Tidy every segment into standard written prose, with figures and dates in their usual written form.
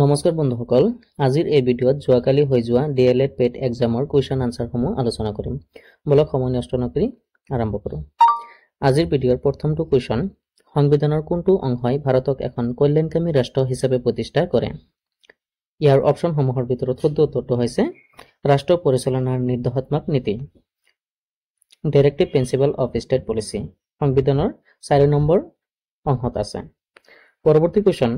নমস্কাৰ বন্ধুসকল, আজিৰ এই ভিডিঅ'ত যোৱাকালি হৈ যোৱা ডিএলএড পেট এক্সামৰ কুৱেশ্যন আনসাৰসমূহ আলোচনা কৰিম। বলক সময় নষ্ট নকৰি আৰম্ভ কৰোঁ। আজিৰ ভিডিঅ'ৰ প্ৰথমটো কুৱেশ্যন, সংবিধানৰ কোনটো অংশই ভাৰতক এখন কল্যাণকামী ৰাষ্ট্ৰ হিচাপে প্ৰতিষ্ঠা কৰে? ইয়াৰ অপশ্যনসমূহৰ ভিতৰত শুদ্ধ উত্তৰটো হৈছে ৰাষ্ট্ৰ পৰিচালনাৰ নিৰ্দেশাত্মক নীতি, directive principal of state policy. সংবিধানৰ 4 নম্বৰ অংশত আছে। পৰৱৰ্তী কুৱেশ্যন,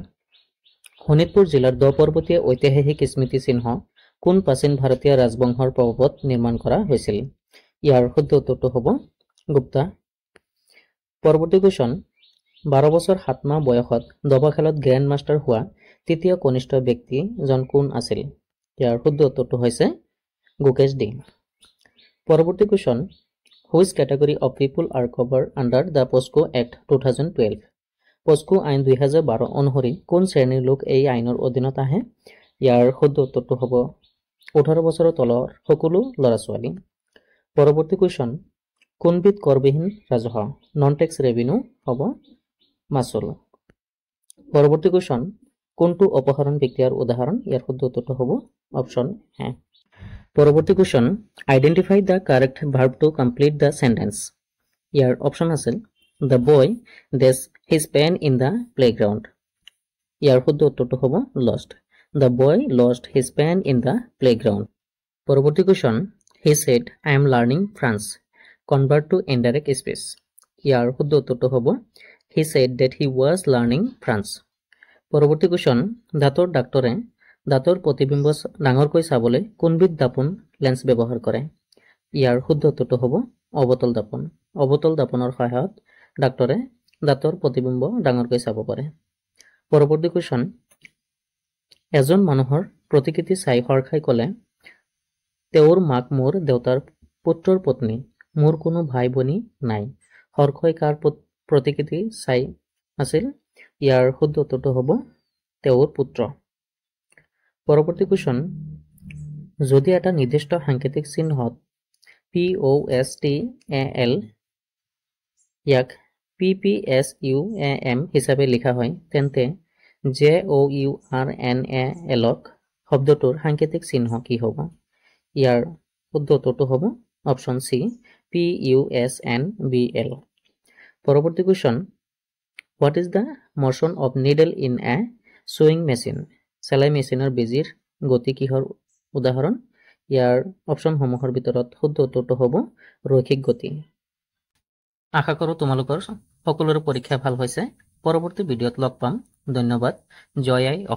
শোণিতপুৰ জিলাৰ দ পৰ্বতীয়া ঐতিহাসিক স্মৃতি চিহ্ন কোন প্ৰাচীন ভাৰতীয় ৰাজবংশৰ প্ৰভাৱত নিৰ্মাণ কৰা হৈছিল? ইয়াৰ শুদ্ধ উত্তৰটো হ'ব গুপ্তা। পৰৱৰ্তী কুৱেশ্যন, 12 বছৰ 7 মাহ বয়সত দবা খেলত গ্ৰেণ্ড মাষ্টাৰ হোৱা তৃতীয় কনিষ্ঠ ব্যক্তিজন কোন আছিল? ইয়াৰ শুদ্ধ উত্তৰটো হৈছে গুকেশ ডি। পৰৱৰ্তী question, which category of people R cover under the POCSO act 2012? POCSO আইন 2012 অনুসৰি কোন শ্ৰেণীৰ লোক এই আইনৰ অধীনত আহে? ইয়াৰ শুদ্ধ উত্তৰটো হ'ব 18 বছৰৰ তলৰ সকলো ল'ৰা ছোৱালী। পৰৱৰ্তী কুৱেশ্যন, কোনবিধ কৰবিহীন ৰাজহ? নন টেক্স ৰেভিনিউ হ'ব মাচুল। পৰৱৰ্তী কুৱেশ্যন, কোনটো অপসাৰণ বিক্ৰিয়াৰ উদাহৰণ? ইয়াৰ শুদ্ধ উত্তৰটো হ'ব অপশ্যন এ। পৰৱৰ্তী question, identify the correct verb to complete the sentence. Year option আছিল The boy dash his pen in the playground. ইয়াৰ শুদ্ধ উত্তৰটো হ'ব lost. The boy lost his pen in the playground. পৰৱৰ্তী question, he said I am learning French. Convert to indirect speech. ইয়াৰ শুদ্ধ উত্তৰটো হ'ব he said that he was learning French. পৰৱৰ্তী question, দাঁতৰ ডাক্তৰে দাঁতৰ প্ৰতিবিম্ব ডাঙৰকৈ চাবলৈ কোনবিধ দাপোন লেন্স ব্যৱহাৰ কৰে? ইয়াৰ শুদ্ধ উত্তৰটো হ'ব অৱতল দাপোন। অৱতল দাপোনৰ সহায়ত ডাক্তৰে দাঁতৰ প্ৰতিবিম্ব ডাঙৰকৈ চাব পাৰে। পৰৱৰ্তী কুৱেশ্যন, এজন মানুহৰ প্ৰতিকৃতি চাই হৰখাই ক'লে তেওঁৰ মাক মোৰ দেউতাৰ পুত্ৰৰ পত্নী, মোৰ কোনো ভাই ভনী নাই। হৰখাই কাৰ প্ৰতিকৃতি চাই আছিল? ইয়াৰ শুদ্ধ উত্তৰটো হ'ব তেওঁৰ পুত্ৰ। পৰৱৰ্তী কুৱেশ্যন, যদি এটা নিৰ্দিষ্ট সাংকেতিক চিহ্নত POSTAL ইয়াক PPSUAM হিচাপে লিখা হয়, তেন্তে JOURNALক শব্দটোৰ সাংকেতিক চিহ্ন কি হ'ব? ইয়াৰ শুদ্ধ উত্তৰটো হ'ব অপশ্যন চি PUSNBL। পৰৱৰ্তী question, what is the motion of needle in a sewing machine? চেলাই মেচিনৰ বেজীৰ গতি কিহৰ উদাহৰণ? ইয়াৰ অপশ্যনসমূহৰ ভিতৰত শুদ্ধ উত্তৰটো হ'ব ৰৈখিক গতি। আশা কৰোঁ তোমালোকৰ সকলোৰে পৰীক্ষা ভাল হৈছে। পৰৱৰ্তী ভিডিঅ'ত লগ পাম। ধন্যবাদ। জয় আই অসম।